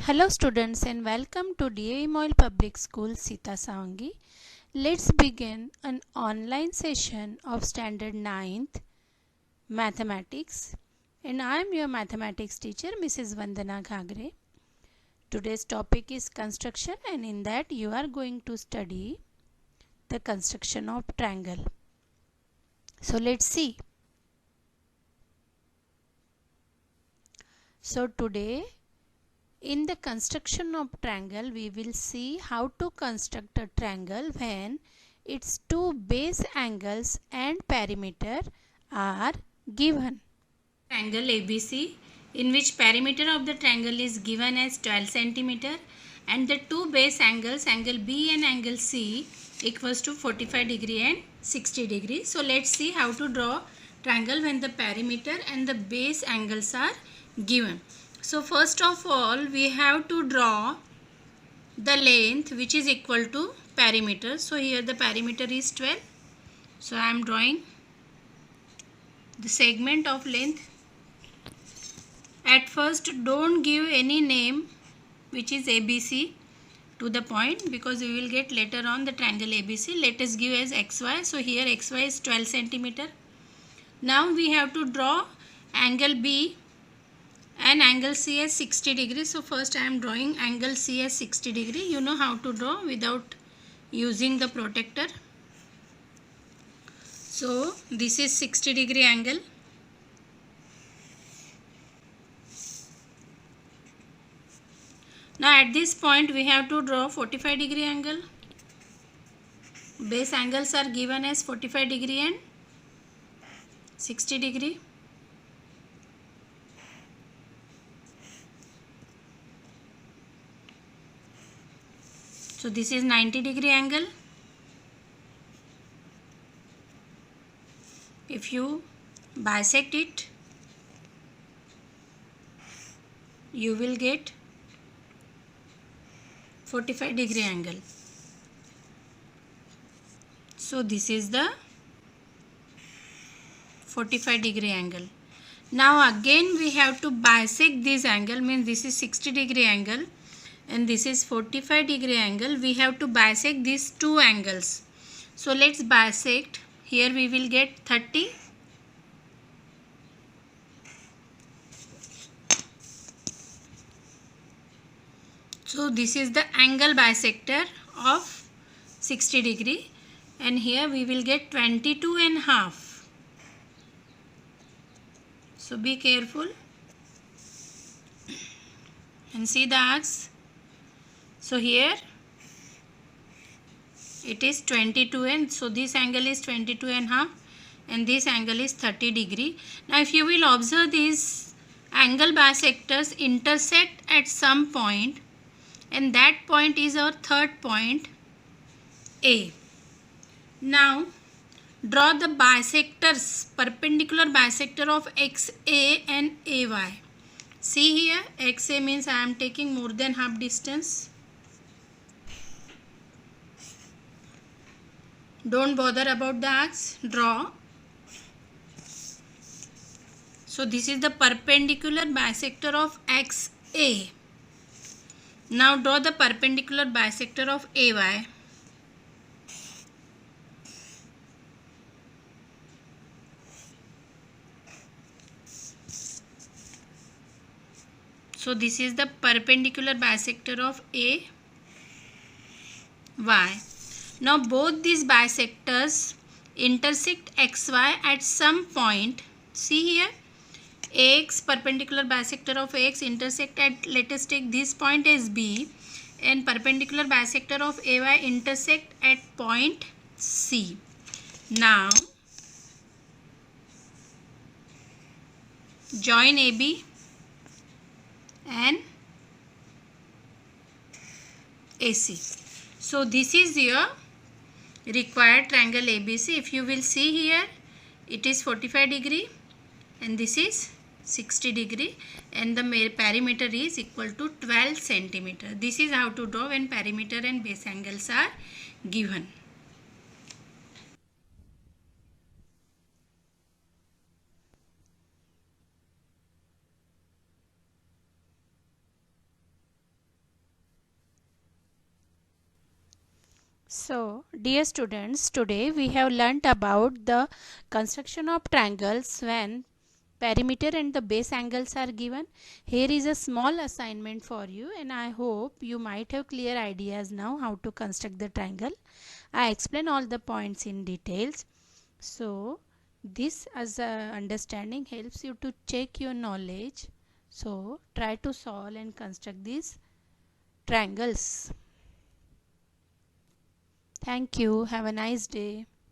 Hello students and welcome to DAV Moyle Public School Sita Savangi. Let's begin an online session of Standard 9th Mathematics, and I am your mathematics teacher Mrs. Vandana Ghagre. Today's topic is construction, and in that you are going to study the construction of triangle. So let's see. So today in the construction of triangle, we will see how to construct a triangle when its two base angles and perimeter are given. Triangle ABC, in which perimeter of the triangle is given as 12 centimeter and the two base angles, angle B and angle C, equals to 45 degree and 60 degree. So let's see how to draw triangle when the perimeter and the base angles are given. So first of all, we have to draw the length which is equal to perimeter. So here the perimeter is 12. So I am drawing the segment of length. At first, don't give any name which is ABC to the point, because we will get later on the triangle ABC. Let us give as XY. So here XY is 12 centimeter. Now we have to draw angle B and angle C as 60 degree. So first I am drawing angle C as 60 degree. You know how to draw without using the protractor. So this is 60 degree angle. Now at this point we have to draw 45 degree angle. Base angles are given as 45 degree and 60 degree. So this is 90 degree angle. If you bisect it, you will get 45 degree angle. So this is the 45 degree angle. Now again we have to bisect this angle, means this is 60 degree angle and this is 45 degree angle. We have to bisect these two angles. So let's bisect. Here we will get 30. So this is the angle bisector of 60 degree, and here we will get 22 and half. So be careful and see the arcs. So here it is 22, and so this angle is 22 and half and this angle is 30 degree. Now if you will observe, these angle bisectors intersect at some point, and that point is our third point, A. Now draw the bisectors, perpendicular bisector of XA and AY. See here, XA means I am taking more than half distance. Don't bother about the arcs, draw. So this is the perpendicular bisector of XA. Now draw the perpendicular bisector of AY. So this is the perpendicular bisector of AY. Now both these bisectors intersect XY at some point. See here, AX, perpendicular bisector of AX, intersect at, let us take this point as B, and perpendicular bisector of AY intersect at point C. Now join AB and AC. So this is your required triangle ABC. If you will see here, it is 45 degree and this is 60 degree, and the perimeter is equal to 12 centimeter. This is how to draw when perimeter and base angles are given. So, dear students, today we have learnt about the construction of triangles when perimeter and the base angles are given. Here is a small assignment for you, and I hope you might have clear ideas now how to construct the triangle. I explain all the points in details. So, this as a understanding helps you to check your knowledge. So, try to solve and construct these triangles. Thank you. Have a nice day.